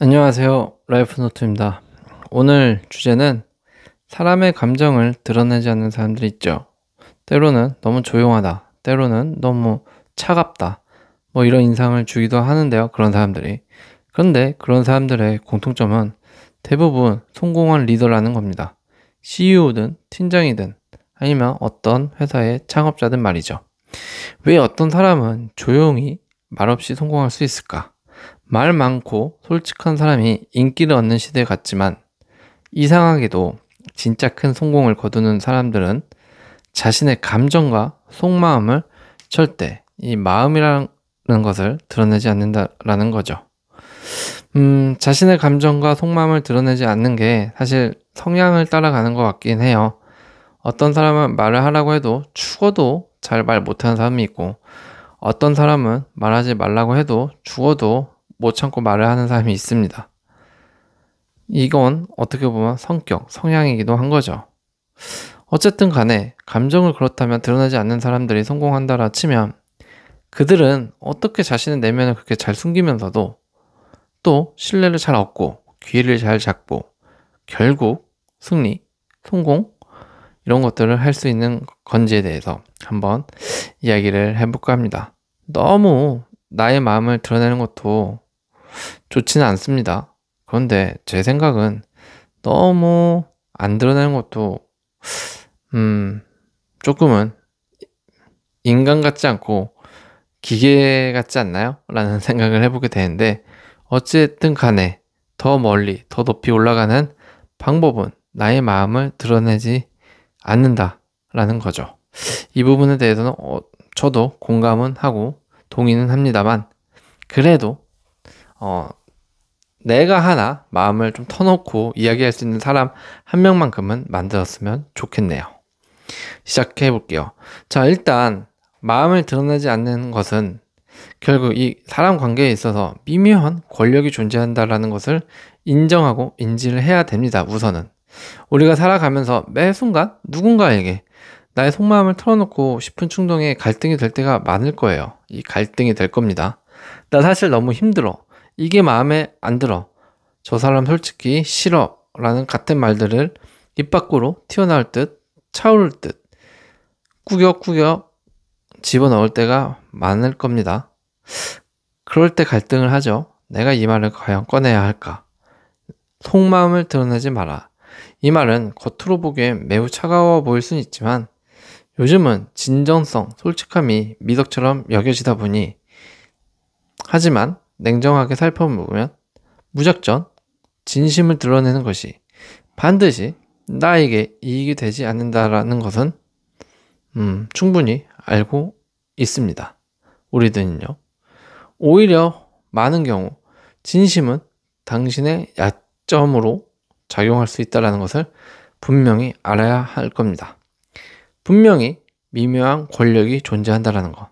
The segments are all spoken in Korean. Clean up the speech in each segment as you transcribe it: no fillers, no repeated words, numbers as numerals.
안녕하세요. 라이프노트입니다. 오늘 주제는 사람의 감정을 드러내지 않는 사람들이 있죠. 때로는 너무 조용하다, 때로는 너무 차갑다, 이런 인상을 주기도 하는데요. 그런 사람들이. 그런데 그런 사람들의 공통점은 대부분 성공한 리더라는 겁니다. CEO든 팀장이든 아니면 어떤 회사의 창업자든 말이죠. 왜 어떤 사람은 조용히 말없이 성공할 수 있을까? 말 많고 솔직한 사람이 인기를 얻는 시대 같지만 이상하게도 진짜 큰 성공을 거두는 사람들은 자신의 감정과 속마음을 절대 이 마음이라는 것을 드러내지 않는다라는 거죠. 자신의 감정과 속마음을 드러내지 않는 게 사실 성향을 따라가는 것 같긴 해요. 어떤 사람은 말을 하라고 해도 죽어도 잘 말 못하는 사람이 있고 어떤 사람은 말하지 말라고 해도 죽어도 못 참고 말을 하는 사람이 있습니다. 이건 어떻게 보면 성향이기도 한 거죠. 어쨌든 간에 감정을 그렇다면 드러내지 않는 사람들이 성공한다라 치면 그들은 어떻게 자신의 내면을 그렇게 잘 숨기면서도 또 신뢰를 잘 얻고 기회를 잘 잡고 결국 승리, 성공 이런 것들을 할 수 있는 건지에 대해서 한번 이야기를 해볼까 합니다. 너무 나의 마음을 드러내는 것도 좋지는 않습니다. 그런데 제 생각은 너무 안 드러내는 것도 조금은 인간 같지 않고 기계 같지 않나요? 라는 생각을 해보게 되는데 어쨌든 간에 더 멀리 더 높이 올라가는 방법은 나의 마음을 드러내지 않는다라는 거죠. 이 부분에 대해서는 저도 공감은 하고 동의는 합니다만 그래도 내가 하나 마음을 좀 터놓고 이야기할 수 있는 사람 한 명만큼은 만들었으면 좋겠네요. 시작해 볼게요. 자, 일단 마음을 드러내지 않는 것은 결국 이 사람 관계에 있어서 미묘한 권력이 존재한다라는 것을 인정하고 인지를 해야 됩니다. 우선은 우리가 살아가면서 매 순간 누군가에게 나의 속마음을 털어놓고 싶은 충동에 갈등이 될 때가 많을 거예요. 이 갈등이 될 겁니다. 나 사실 너무 힘들어. 이게 마음에 안 들어. 저 사람 솔직히 싫어. 라는 같은 말들을 입 밖으로 튀어나올 듯 차오를 듯 꾸역꾸역 집어넣을 때가 많을 겁니다. 그럴 때 갈등을 하죠. 내가 이 말을 과연 꺼내야 할까? 속마음을 드러내지 마라. 이 말은 겉으로 보기엔 매우 차가워 보일 수는 있지만 요즘은 진정성, 솔직함이 미덕처럼 여겨지다 보니 하지만 냉정하게 살펴보면 무작정 진심을 드러내는 것이 반드시 나에게 이익이 되지 않는다라는 것은 충분히 알고 있습니다. 우리들은요. 오히려 많은 경우 진심은 당신의 약점으로 작용할 수 있다는 것을 분명히 알아야 할 겁니다. 분명히 미묘한 권력이 존재한다는 것.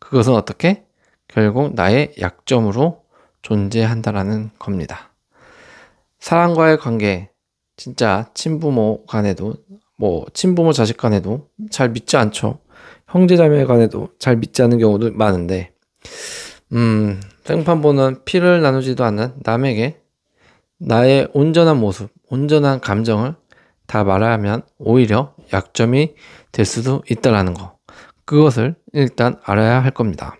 그것은 어떻게? 결국 나의 약점으로 존재한다는 겁니다. 사람과의 관계, 진짜 친부모 간에도, 친부모 자식 간에도 잘 믿지 않죠. 형제자매 간에도 잘 믿지 않는 경우도 많은데, 생판보는 피를 나누지도 않는 남에게 나의 온전한 모습, 온전한 감정을 다 말하면 오히려 약점이 될 수도 있다는 거. 그것을 일단 알아야 할 겁니다.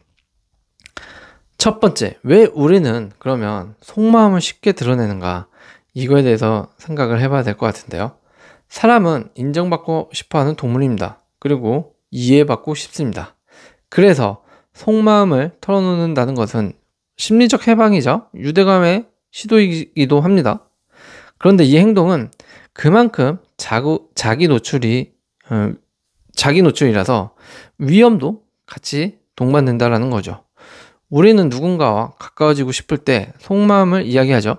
첫 번째, 왜 우리는 그러면 속마음을 쉽게 드러내는가? 이거에 대해서 생각을 해봐야 될 것 같은데요. 사람은 인정받고 싶어하는 동물입니다. 그리고 이해받고 싶습니다. 그래서 속마음을 털어놓는다는 것은 심리적 해방이죠. 유대감의 시도이기도 합니다. 그런데 이 행동은 그만큼 자기 노출이라서 위험도 같이 동반된다라는 거죠. 우리는 누군가와 가까워지고 싶을 때 속마음을 이야기하죠.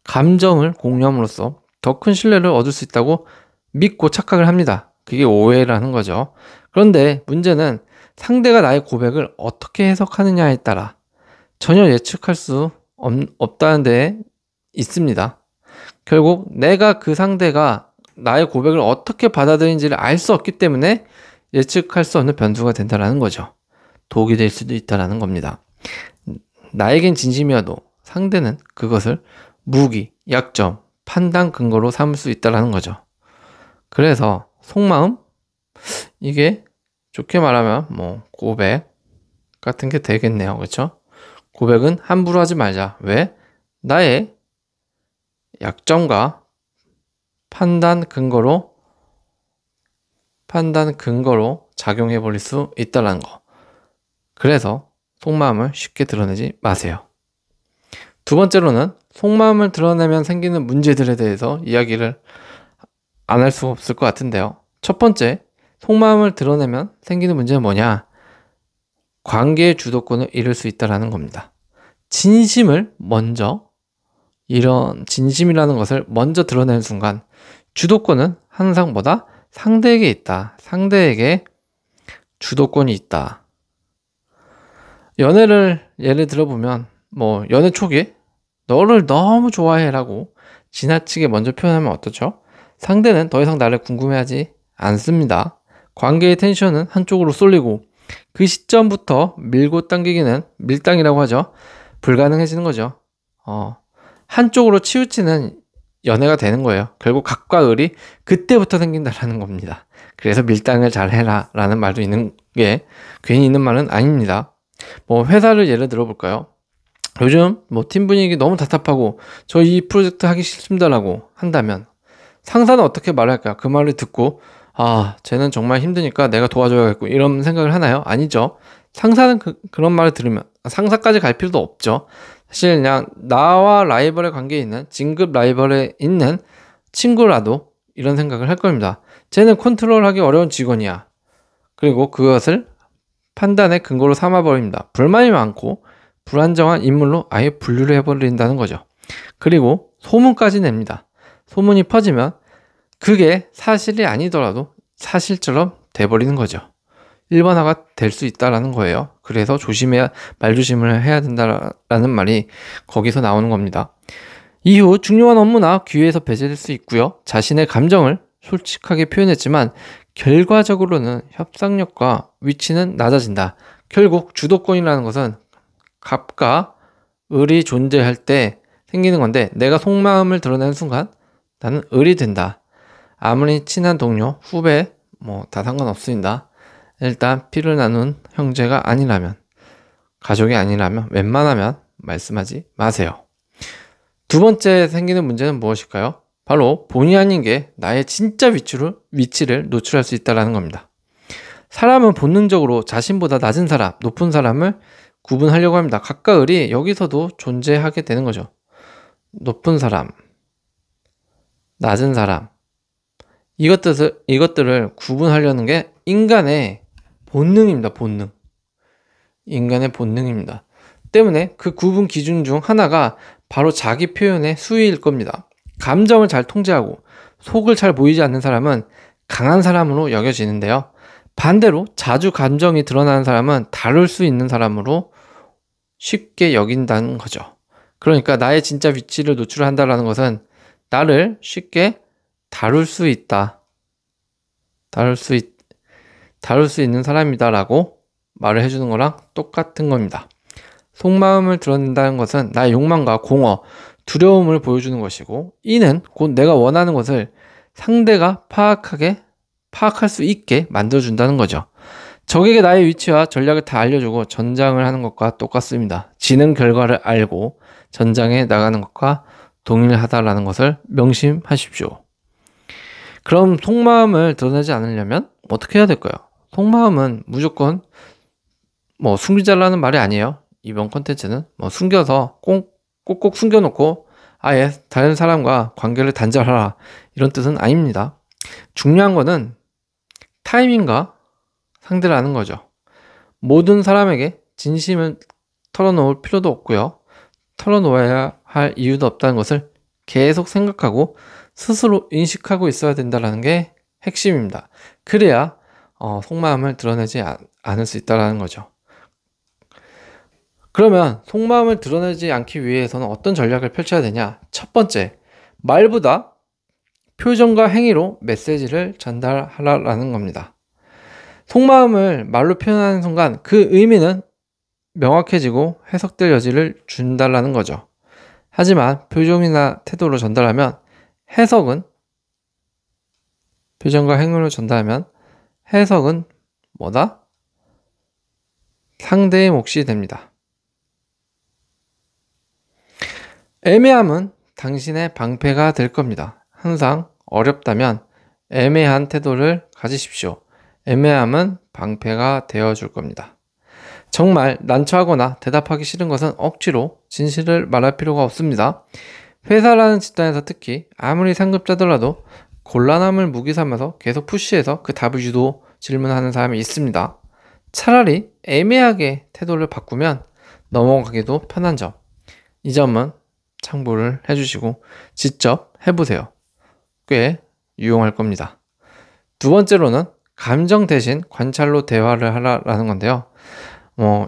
감정을 공유함으로써 더 큰 신뢰를 얻을 수 있다고 믿고 착각을 합니다. 그게 오해라는 거죠. 그런데 문제는 상대가 나의 고백을 어떻게 해석하느냐에 따라 전혀 예측할 수 없다는 데 있습니다. 결국 내가 그 상대가 나의 고백을 어떻게 받아들인지를 알 수 없기 때문에 예측할 수 없는 변수가 된다는 거죠. 독이 될 수도 있다는 겁니다. 나에겐 진심이어도 상대는 그것을 무기, 약점, 판단 근거로 삼을 수 있다는 거죠. 그래서 속마음? 이게 좋게 말하면 뭐 고백 같은 게 되겠네요. 그렇죠? 고백은 함부로 하지 말자. 왜? 나의 약점과 판단 근거로 작용해 버릴 수 있다는 거. 그래서 속마음을 쉽게 드러내지 마세요. 두 번째로는 속마음을 드러내면 생기는 문제들에 대해서 이야기를 안 할 수가 없을 것 같은데요. 첫 번째, 속마음을 드러내면 생기는 문제는 뭐냐? 관계의 주도권을 잃을 수 있다는 겁니다. 이런 진심이라는 것을 먼저 드러내는 순간 주도권은 항상 뭐다? 상대에게 있다. 상대에게 주도권이 있다. 연애를 예를 들어보면 뭐 연애 초기에 너를 너무 좋아해라고 지나치게 먼저 표현하면 어떻죠? 상대는 더 이상 나를 궁금해하지 않습니다. 관계의 텐션은 한쪽으로 쏠리고 그 시점부터 밀고 당기기는 밀당이라고 하죠. 불가능해지는 거죠. 한쪽으로 치우치는 연애가 되는 거예요. 결국 각과 을이 그때부터 생긴다라는 겁니다. 그래서 밀당을 잘 해라 라는 말도 있는 게 괜히 있는 말은 아닙니다. 뭐 회사를 예를 들어볼까요? 요즘 뭐 팀 분위기 너무 답답하고 저 이 프로젝트 하기 싫습니다라고 한다면 상사는 어떻게 말할까요? 그 말을 듣고 쟤는 정말 힘드니까 내가 도와줘야겠고 이런 생각을 하나요? 아니죠. 상사는 그런 말을 들으면 상사까지 갈 필요도 없죠. 사실 그냥 나와 라이벌의 관계에 있는 진급 라이벌에 있는 친구라도 이런 생각을 할 겁니다. 쟤는 컨트롤하기 어려운 직원이야. 그리고 그것을 판단의 근거로 삼아버립니다. 불만이 많고 불안정한 인물로 아예 분류를 해버린다는 거죠. 그리고 소문까지 냅니다. 소문이 퍼지면 그게 사실이 아니더라도 사실처럼 돼버리는 거죠. 일반화가 될 수 있다는 거예요. 그래서 말조심을 해야 된다라는 말이 거기서 나오는 겁니다. 이후 중요한 업무나 기회에서 배제될 수 있고요. 자신의 감정을 솔직하게 표현했지만 결과적으로는 협상력과 위치는 낮아진다. 결국 주도권이라는 것은 갑과 을이 존재할 때 생기는 건데 내가 속마음을 드러내는 순간 나는 을이 된다. 아무리 친한 동료, 후배 뭐 다 상관없습니다. 일단 피를 나눈 형제가 아니라면 가족이 아니라면 웬만하면 말씀하지 마세요. 두 번째 생기는 문제는 무엇일까요? 바로 본의 아닌 게 나의 진짜 위치를 노출할 수 있다는 겁니다. 사람은 본능적으로 자신보다 낮은 사람, 높은 사람을 구분하려고 합니다. 각과 을이 여기서도 존재하게 되는 거죠. 높은 사람, 낮은 사람 이것들을 구분하려는 게 인간의 본능입니다. 인간의 본능입니다. 때문에 그 구분 기준 중 하나가 바로 자기 표현의 수위일 겁니다. 감정을 잘 통제하고 속을 잘 보이지 않는 사람은 강한 사람으로 여겨지는데요. 반대로 자주 감정이 드러나는 사람은 다룰 수 있는 사람으로 쉽게 여긴다는 거죠. 그러니까 나의 진짜 위치를 노출한다는 것은 나를 쉽게 다룰 수 있는 사람이다라고 말을 해주는 거랑 똑같은 겁니다. 속마음을 드러낸다는 것은 나의 욕망과 공허, 두려움을 보여주는 것이고 이는 곧 내가 원하는 것을 상대가 파악할 수 있게 만들어준다는 거죠. 적에게 나의 위치와 전략을 다 알려주고 전장을 하는 것과 똑같습니다. 지는 결과를 알고 전장에 나가는 것과 동일하다라는 것을 명심하십시오. 그럼 속마음을 드러내지 않으려면 어떻게 해야 될까요? 속마음은 무조건 숨기자라는 말이 아니에요. 이번 콘텐츠는 숨겨서 꼭꼭 숨겨놓고 아예 다른 사람과 관계를 단절하라 이런 뜻은 아닙니다. 중요한 거는 타이밍과 상대를 아는 거죠. 모든 사람에게 진심을 털어놓을 필요도 없고요. 털어놓아야 할 이유도 없다는 것을 계속 생각하고 스스로 인식하고 있어야 된다는 게 핵심입니다. 그래야 속마음을 드러내지 않을 수 있다는 거죠. 그러면 속마음을 드러내지 않기 위해서는 어떤 전략을 펼쳐야 되냐? 첫 번째, 말보다 표정과 행위로 메시지를 전달하라는 겁니다. 속마음을 말로 표현하는 순간 그 의미는 명확해지고 해석될 여지를 준다라는 거죠. 하지만 표정이나 태도로 전달하면 표정과 행동으로 전달하면 해석은 뭐다? 상대의 몫이 됩니다. 애매함은 당신의 방패가 될 겁니다. 항상 어렵다면 애매한 태도를 가지십시오. 애매함은 방패가 되어줄 겁니다. 정말 난처하거나 대답하기 싫은 것은 억지로 진실을 말할 필요가 없습니다. 회사라는 집단에서 특히 아무리 상급자더라도 곤란함을 무기 삼아서 계속 푸시해서 그 답을 유도 질문하는 사람이 있습니다. 차라리 애매하게 태도를 바꾸면 넘어가기도 편한 점. 이 점은 참고를 해주시고 직접 해보세요. 꽤 유용할 겁니다. 두 번째로는 감정 대신 관찰로 대화를 하라는 건데요.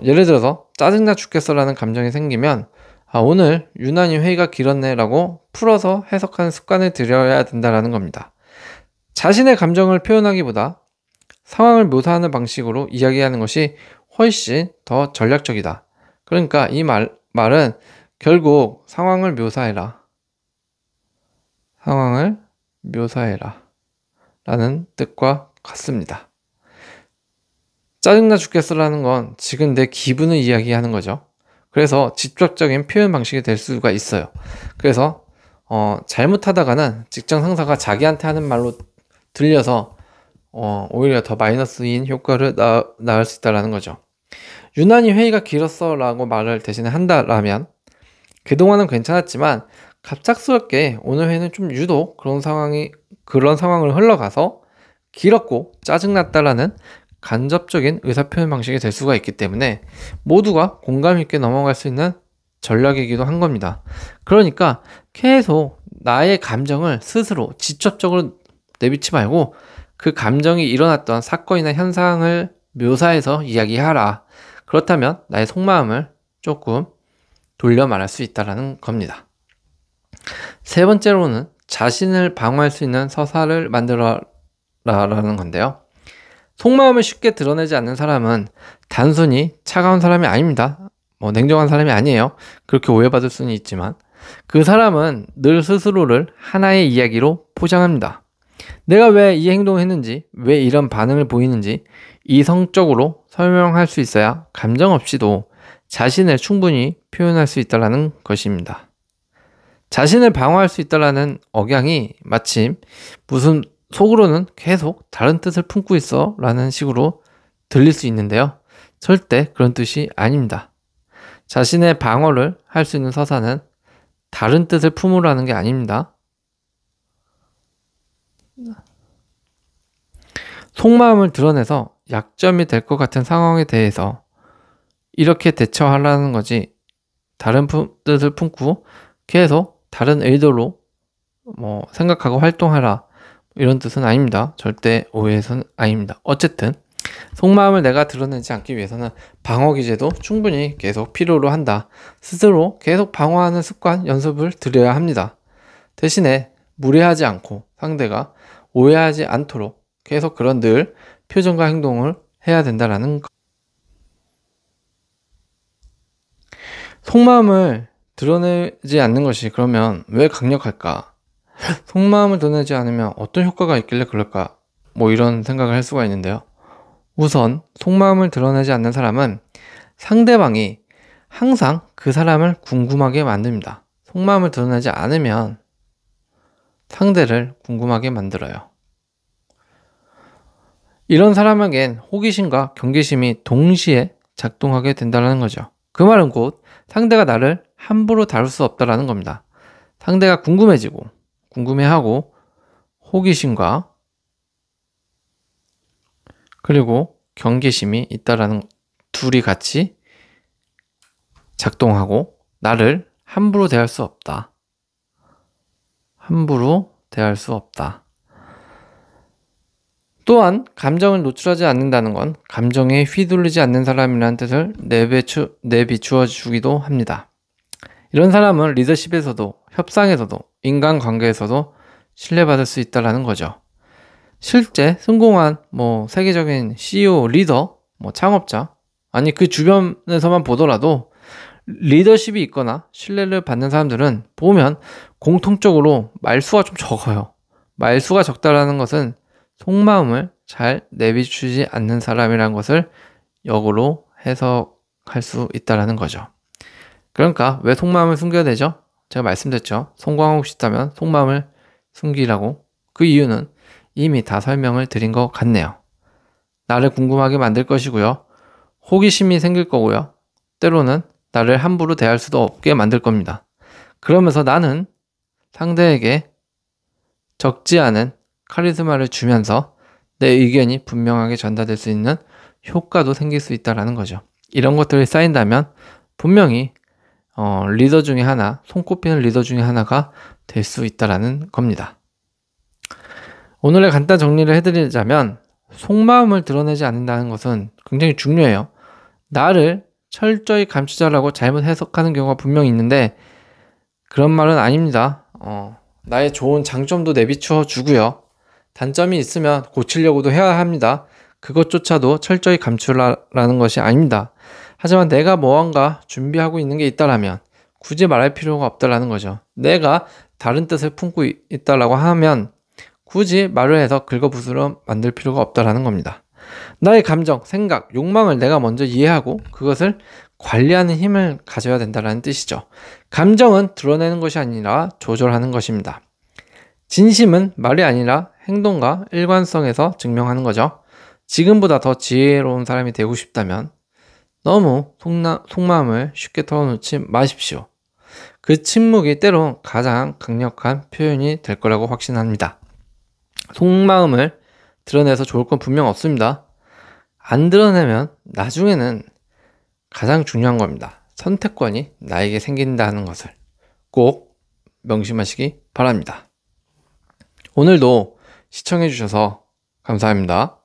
예를 들어서 짜증나 죽겠어라는 감정이 생기면 오늘 유난히 회의가 길었네 라고 풀어서 해석하는 습관을 들여야 된다는 겁니다. 자신의 감정을 표현하기보다 상황을 묘사하는 방식으로 이야기하는 것이 훨씬 더 전략적이다. 그러니까 이 말은 결국 상황을 묘사해라 라는 뜻과 같습니다. 짜증나 죽겠어라는 건 지금 내 기분을 이야기하는 거죠. 그래서 직접적인 표현 방식이 될 수가 있어요. 그래서 잘못하다가는 직장 상사가 자기한테 하는 말로 들려서 오히려 더 마이너스인 효과를 낳을 수 있다는 거죠. 유난히 회의가 길었어 라고 말을 대신에 한다라면 그동안은 괜찮았지만 갑작스럽게 오늘 회의는 좀 유독 그런 상황을 흘러가서 길었고 짜증났다라는 간접적인 의사표현 방식이 될 수가 있기 때문에 모두가 공감 있게 넘어갈 수 있는 전략이기도 한 겁니다. 그러니까 계속 나의 감정을 스스로 직접적으로 내비치지 말고 그 감정이 일어났던 사건이나 현상을 묘사해서 이야기하라. 그렇다면 나의 속마음을 조금 돌려 말할 수 있다는 겁니다. 세 번째로는 자신을 방어할 수 있는 서사를 만들어라라는 건데요. 속마음을 쉽게 드러내지 않는 사람은 단순히 차가운 사람이 아닙니다. 냉정한 사람이 아니에요. 그렇게 오해받을 수는 있지만 그 사람은 늘 스스로를 하나의 이야기로 포장합니다. 내가 왜 이 행동을 했는지, 왜 이런 반응을 보이는지 이성적으로 설명할 수 있어야 감정 없이도 자신을 충분히 표현할 수 있다는 것입니다. 자신을 방어할 수 있다는 억양이 마침 무슨 속으로는 계속 다른 뜻을 품고 있어 라는 식으로 들릴 수 있는데요. 절대 그런 뜻이 아닙니다. 자신의 방어를 할 수 있는 서사는 다른 뜻을 품으라는 게 아닙니다. 속마음을 드러내서 약점이 될 것 같은 상황에 대해서 이렇게 대처하라는 거지 다른 뜻을 품고 계속 다른 의도로 생각하고 활동하라 이런 뜻은 아닙니다. 절대 오해선 아닙니다. 어쨌든 속마음을 내가 드러내지 않기 위해서는 방어 기제도 충분히 계속 필요로 한다. 스스로 계속 방어하는 습관 연습을 들여야 합니다. 대신에 무례하지 않고 상대가 오해하지 않도록 계속 그런 늘 표정과 행동을 해야 된다는 것. 속마음을 드러내지 않는 것이 그러면 왜 강력할까? 속마음을 드러내지 않으면 어떤 효과가 있길래 그럴까? 이런 생각을 할 수가 있는데요. 우선 속마음을 드러내지 않는 사람은 상대방이 항상 그 사람을 궁금하게 만듭니다. 속마음을 드러내지 않으면 상대를 궁금하게 만들어요. 이런 사람에겐 호기심과 경계심이 동시에 작동하게 된다는 거죠. 그 말은 곧 상대가 나를 함부로 다룰 수 없다는 겁니다. 상대가 궁금해지고 궁금해하고 호기심과 그리고 경계심이 있다라는 둘이 같이 작동하고 나를 함부로 대할 수 없다. 함부로 대할 수 없다. 또한 감정을 노출하지 않는다는 건 감정에 휘둘리지 않는 사람이라는 뜻을 내비추어 주기도 합니다. 이런 사람은 리더십에서도 협상에서도 인간관계에서도 신뢰받을 수 있다는 거죠. 실제 성공한 세계적인 CEO, 리더, 창업자 아니 그 주변에서만 보더라도 리더십이 있거나 신뢰를 받는 사람들은 보면 공통적으로 말수가 좀 적어요. 말수가 적다라는 것은 속마음을 잘 내비추지 않는 사람이라는 것을 역으로 해석할 수 있다라는 거죠. 그러니까 왜 속마음을 숨겨야 되죠? 제가 말씀드렸죠. 성공하고 싶다면 속마음을 숨기라고. 그 이유는 이미 다 설명을 드린 것 같네요. 나를 궁금하게 만들 것이고요. 호기심이 생길 거고요. 때로는 나를 함부로 대할 수도 없게 만들 겁니다. 그러면서 나는 상대에게 적지 않은 카리스마를 주면서 내 의견이 분명하게 전달될 수 있는 효과도 생길 수 있다는 거죠. 이런 것들이 쌓인다면 분명히 리더 중에 하나, 손꼽히는 리더 중에 하나가 될 수 있다는 겁니다. 오늘의 간단 정리를 해드리자면 속마음을 드러내지 않는다는 것은 굉장히 중요해요. 나를 철저히 감추자라고 잘못 해석하는 경우가 분명히 있는데 그런 말은 아닙니다. 나의 좋은 장점도 내비추어 주고요. 단점이 있으면 고치려고도 해야 합니다. 그것조차도 철저히 감추라는 것이 아닙니다. 하지만 내가 무언가 준비하고 있는 게 있다라면 굳이 말할 필요가 없다라는 거죠. 내가 다른 뜻을 품고 있다라고 하면 굳이 말을 해서 긁어부스러 만들 필요가 없다라는 겁니다. 나의 감정, 생각, 욕망을 내가 먼저 이해하고 그것을 관리하는 힘을 가져야 된다는 뜻이죠. 감정은 드러내는 것이 아니라 조절하는 것입니다. 진심은 말이 아니라 행동과 일관성에서 증명하는 거죠. 지금보다 더 지혜로운 사람이 되고 싶다면 너무 속마음을 쉽게 털어놓지 마십시오. 그 침묵이 때론 가장 강력한 표현이 될 거라고 확신합니다. 속마음을 드러내서 좋을 건 분명 없습니다. 안 드러내면 나중에는 가장 중요한 겁니다. 선택권이 나에게 생긴다는 것을 꼭 명심하시기 바랍니다. 오늘도 시청해주셔서 감사합니다.